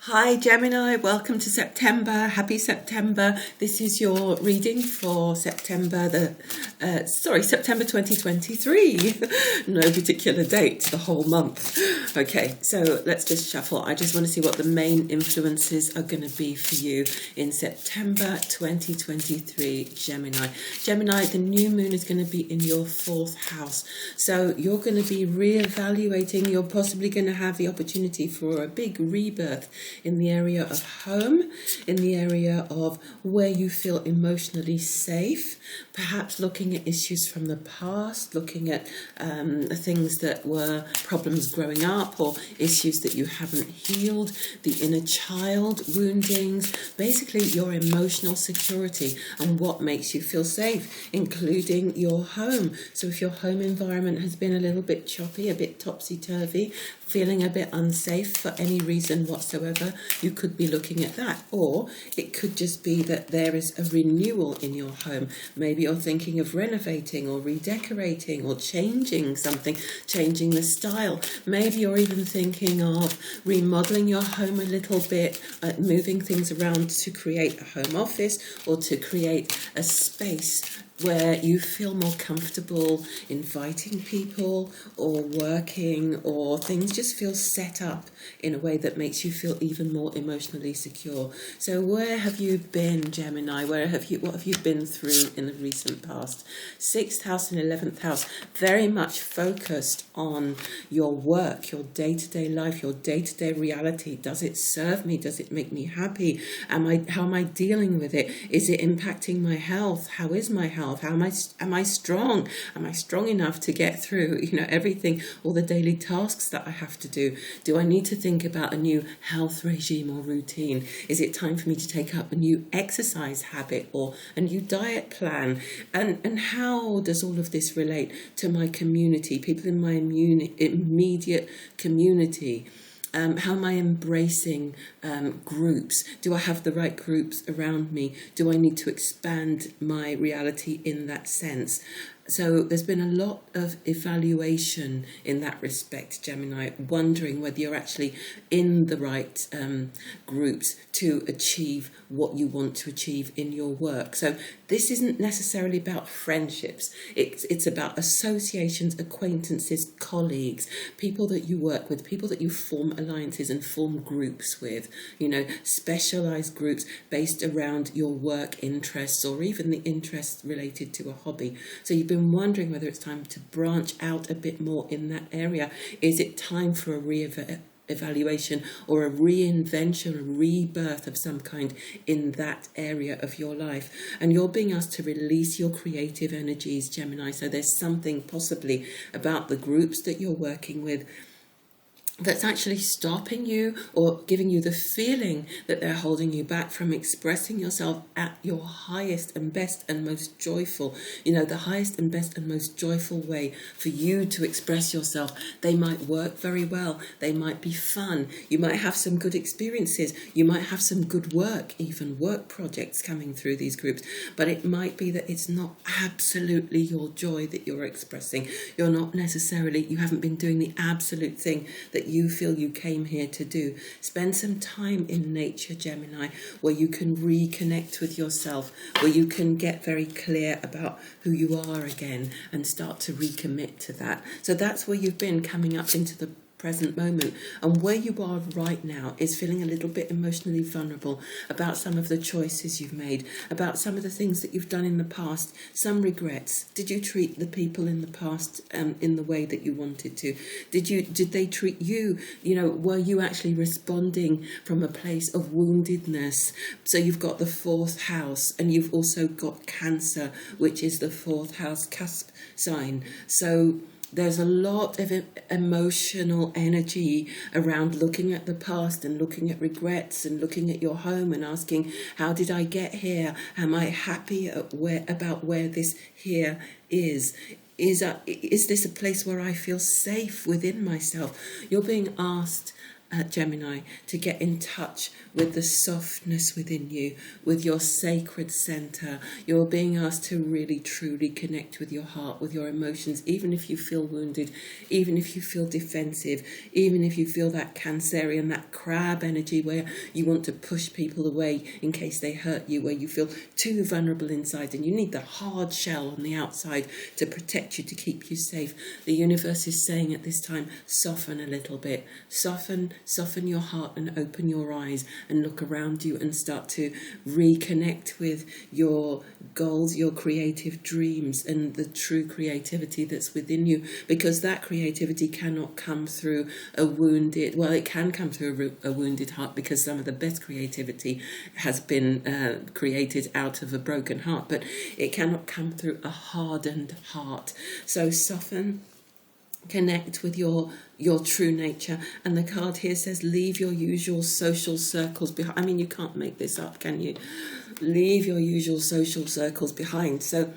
Hi Gemini, welcome to September. Happy September. This is your reading for September September 2023. No particular date, the whole month. Okay, so let's just shuffle. I just want to see what the main influences are going to be for you in September 2023, Gemini. Gemini, the new moon is going to be in your fourth house. So you're going to be reevaluating. You're possibly going to have the opportunity for a big rebirth in the area of home, in the area of where you feel emotionally safe, perhaps looking at issues from the past, looking at things that were problems growing up or issues that you haven't healed, the inner child woundings, basically your emotional security and what makes you feel safe, including your home. So if your home environment has been a little bit choppy, a bit topsy-turvy, feeling a bit unsafe for any reason whatsoever, you could be looking at that. Or it could just be that there is a renewal in your home. Maybe you're thinking of renovating or redecorating or changing something, changing the style. Maybe you're even thinking of remodeling your home a little bit, moving things around to create a home office or to create a space where you feel more comfortable inviting people or working, or things just feel set up in a way that makes you feel even more emotionally secure. So where have you been, Gemini? What have you been through in the recent past? 6th house and 11th house, very much focused on your work, your day-to-day life, your day-to-day reality. Does it serve me? Does it make me happy? How am I dealing with it? Is it impacting my health? How is my health? How am I strong? Am I strong enough to get through, everything, all the daily tasks that I have to do? Do I need to think about a new health regime or routine? Is it time for me to take up a new exercise habit or a new diet plan? And how does all of this relate to my community, people in my immediate community? How am I embracing groups? Do I have the right groups around me? Do I need to expand my reality in that sense? So there's been a lot of evaluation in that respect, Gemini, wondering whether you're actually in the right groups to achieve what you want to achieve in your work. So this isn't necessarily about friendships. It's about associations, acquaintances, colleagues, people that you work with, people that you form alliances and form groups with, specialized groups based around your work interests or even the interests related to a hobby. So you've been wondering whether it's time to branch out a bit more in that area. Is it time for a evaluation or a reinvention, a rebirth of some kind in that area of your life? And you're being asked to release your creative energies, Gemini. So there's something possibly about the groups that you're working with that's actually stopping you or giving you the feeling that they're holding you back from expressing yourself at your highest and best and most joyful, the highest and best and most joyful way for you to express yourself. They might work very well. They might be fun. You might have some good experiences. You might have some good work, even work projects coming through these groups. But it might be that it's not absolutely your joy that you're expressing. You haven't been doing the absolute thing that you feel you came here to do. Spend some time in nature, Gemini, where you can reconnect with yourself, where you can get very clear about who you are again and start to recommit to that. So that's where you've been, coming up into the present moment, and where you are right now is feeling a little bit emotionally vulnerable about some of the choices you've made, about some of the things that you've done in the past, some regrets. Did you treat the people in the past in the way that you wanted to? Did they treat you? Were you actually responding from a place of woundedness? So you've got the 4th house, and you've also got Cancer, which is the 4th house cusp sign. So there's a lot of emotional energy around looking at the past and looking at regrets and looking at your home and asking, how did I get here? Am I happy about where this here is? Is this a place where I feel safe within myself? You're being asked Gemini, to get in touch with the softness within you, with your sacred center. You're being asked to really truly connect with your heart, with your emotions, even if you feel wounded, even if you feel defensive, even if you feel that Cancerian, that crab energy where you want to push people away in case they hurt you, where you feel too vulnerable inside and you need the hard shell on the outside to protect you, to keep you safe. The universe is saying at this time, soften a little bit. Soften your heart and open your eyes and look around you and start to reconnect with your goals, your creative dreams, and the true creativity that's within you, because that creativity cannot come through a wounded, well, it can come through a wounded heart, because some of the best creativity has been created out of a broken heart, but it cannot come through a hardened heart. So soften, connect with your true nature. And the card here says, leave your usual social circles behind. I mean, you can't make this up, can you? Leave your usual social circles behind. So,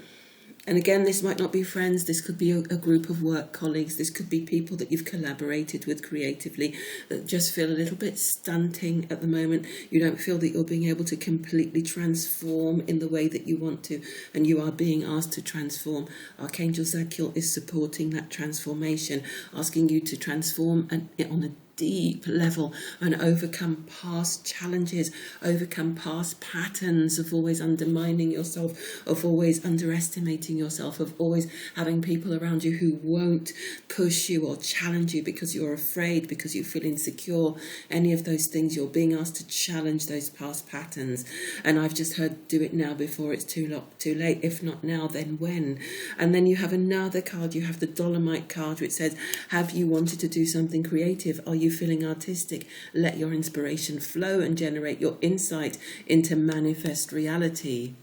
and again, this might not be friends, this could be a group of work colleagues, this could be people that you've collaborated with creatively that just feel a little bit stunting at the moment. You don't feel that you're being able to completely transform in the way that you want to, and you are being asked to transform. Archangel Zadkiel is supporting that transformation, asking you to transform on a deep level and overcome past challenges, overcome past patterns of always undermining yourself, of always underestimating yourself, of always having people around you who won't push you or challenge you because you're afraid, because you feel insecure. Any of those things, you're being asked to challenge those past patterns. And I've just heard, do it now before it's too late. If not now, then when? And then you have another card, you have the Dolomite card, which says, have you wanted to do something creative? Are you feeling artistic? Let your inspiration flow and generate your insight into manifest reality.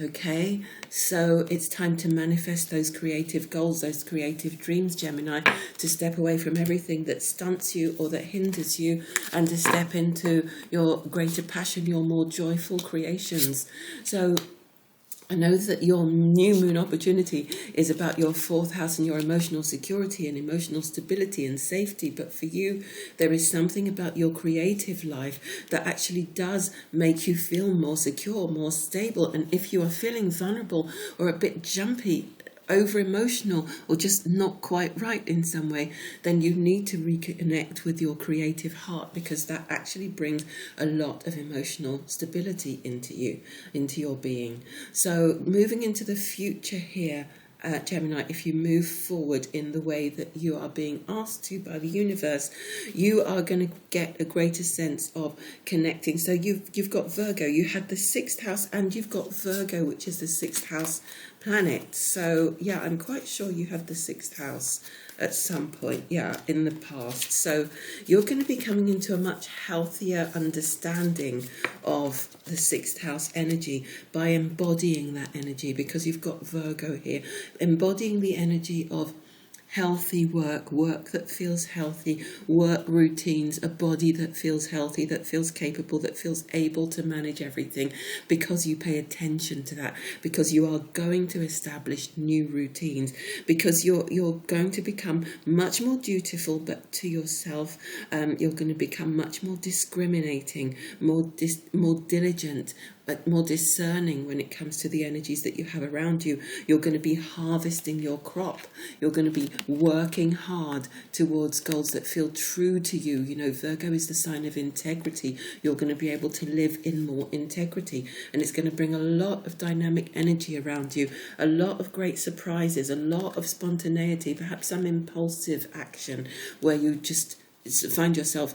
Okay, so it's time to manifest those creative goals, those creative dreams, Gemini, to step away from everything that stunts you or that hinders you, and to step into your greater passion, your more joyful creations. So I know that your new moon opportunity is about your fourth house and your emotional security and emotional stability and safety. But for you, there is something about your creative life that actually does make you feel more secure, more stable. And if you are feeling vulnerable or a bit jumpy, over emotional, or just not quite right in some way, then you need to reconnect with your creative heart, because that actually brings a lot of emotional stability into you, into your being. So moving into the future here, Gemini, if you move forward in the way that you are being asked to by the universe, you are going to get a greater sense of connecting. So you've got Virgo, you had the 6th house, and you've got Virgo, which is the 6th house planet. So yeah, I'm quite sure you have the 6th house at some point, in the past. So you're going to be coming into a much healthier understanding of the 6th house energy by embodying that energy, because you've got Virgo here, embodying the energy of healthy work that feels healthy, work routines, a body that feels healthy, that feels capable, that feels able to manage everything, because you pay attention to that, because you are going to establish new routines, because you're going to become much more dutiful, but to yourself. You're going to become much more discriminating, more diligent, but more discerning when it comes to the energies that you have around you. You're going to be harvesting your crop. You're going to be working hard towards goals that feel true to you. You know, Virgo is the sign of integrity. You're going to be able to live in more integrity. And it's going to bring a lot of dynamic energy around you, a lot of great surprises, a lot of spontaneity, perhaps some impulsive action where you just find yourself,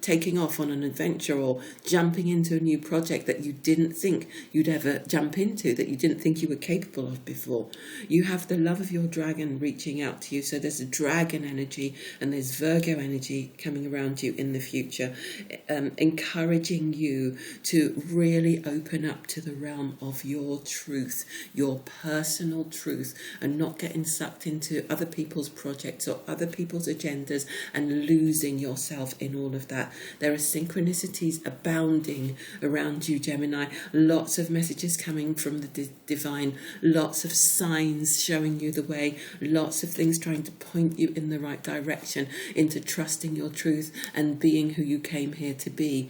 taking off on an adventure or jumping into a new project that you didn't think you'd ever jump into, that you didn't think you were capable of before. You have the love of your dragon reaching out to you. So there's a dragon energy and there's Virgo energy coming around you in the future, encouraging you to really open up to the realm of your truth, your personal truth, and not getting sucked into other people's projects or other people's agendas and lose losing yourself in all of that. There are synchronicities abounding around you, Gemini. Lots of messages coming from the divine, lots of signs showing you the way, lots of things trying to point you in the right direction, into trusting your truth and being who you came here to be.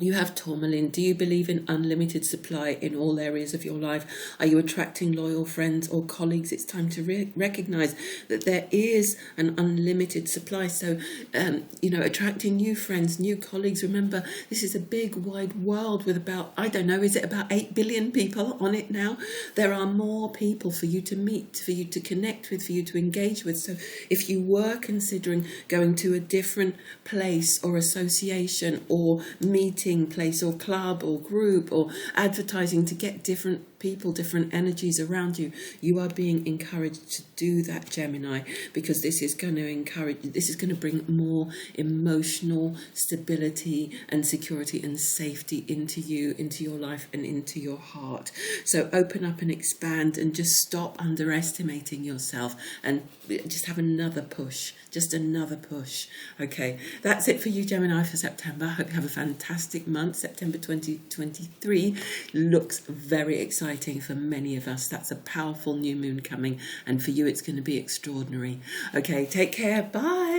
You have tourmaline. Do you believe in unlimited supply in all areas of your life? Are you attracting loyal friends or colleagues? It's time to recognize that there is an unlimited supply. So, attracting new friends, new colleagues. Remember, this is a big, wide world with about, I don't know, is it about 8 billion people on it now? There are more people for you to meet, for you to connect with, for you to engage with. So if you were considering going to a different place or association or meeting place or club or group or advertising to get different people, different energies around you, you are being encouraged to do that, Gemini, because this is going to bring more emotional stability and security and safety into you, into your life and into your heart. So open up and expand and just stop underestimating yourself and just have another push, just another push. Okay, that's it for you, Gemini, for September. I hope you have a fantastic month. September 2023 looks very exciting for many of us. That's a powerful new moon coming, and for you it's going to be extraordinary. Okay, take care. Bye.